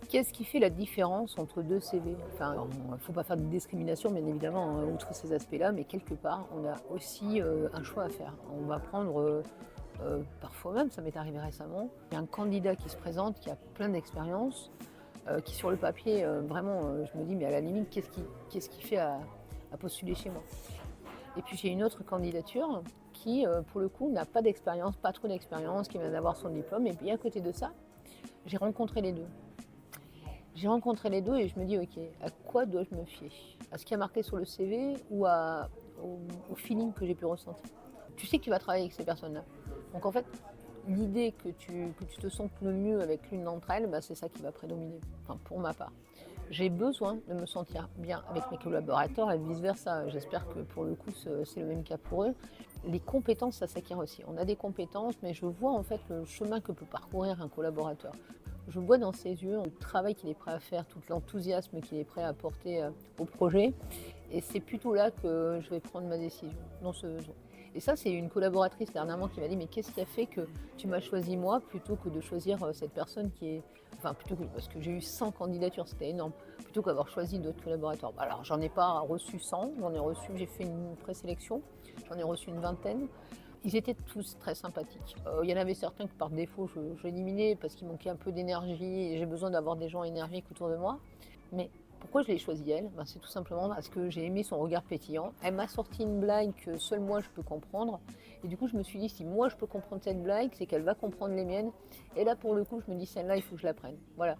Qu'est-ce qui fait la différence entre 2 CV? Enfin, il ne faut pas faire de discrimination, bien évidemment, hein, outre ces aspects-là, mais quelque part, on a aussi, un choix à faire. On va prendre, parfois même, ça m'est arrivé récemment, il y a un candidat qui se présente, qui a plein d'expérience, qui sur le papier, vraiment, je me dis: «Mais à la limite, qu'est-ce qui fait à postuler chez moi?» Et puis j'ai une autre candidature qui, pour le coup, n'a pas d'expérience, pas trop d'expérience, qui vient d'avoir son diplôme et puis à côté de ça, j'ai rencontré les 2. J'ai rencontré les 2 et je me dis: «OK, à quoi dois-je me fier? À ce qui est marqué sur le CV ou au feeling que j'ai pu ressentir?» Tu sais que tu vas travailler avec ces personnes-là. Donc en fait, l'idée que tu te sentes le mieux avec l'une d'entre elles, bah, c'est ça qui va prédominer, enfin pour ma part. J'ai besoin de me sentir bien avec mes collaborateurs et vice versa. J'espère que pour le coup, c'est le même cas pour eux. Les compétences, ça s'acquiert aussi. On a des compétences, mais je vois en fait le chemin que peut parcourir un collaborateur. Je vois dans ses yeux le travail qu'il est prêt à faire, tout l'enthousiasme qu'il est prêt à apporter au projet. Et c'est plutôt là que je vais prendre ma décision. Dans ce... Et ça, c'est une collaboratrice dernièrement qui m'a dit: «Mais qu'est-ce qui a fait que tu m'as choisi moi plutôt que de choisir cette personne qui est...» Enfin, plutôt que... Parce que j'ai eu 100 candidatures, c'était énorme. Plutôt qu'avoir choisi d'autres collaborateurs. Alors, j'en ai pas reçu 100, j'ai fait une présélection, j'en ai reçu une vingtaine. Ils étaient tous très sympathiques. Il y en avait certains que par défaut j'éliminais parce qu'il manquait un peu d'énergie et j'ai besoin d'avoir des gens énergiques autour de moi. Mais pourquoi je l'ai choisie elle? Ben, c'est tout simplement parce que j'ai aimé son regard pétillant. Elle m'a sorti une blague que seul moi je peux comprendre. Et du coup je me suis dit, si moi je peux comprendre cette blague, c'est qu'elle va comprendre les miennes. Et là pour le coup je me dis, celle-là il faut que je la prenne. Voilà.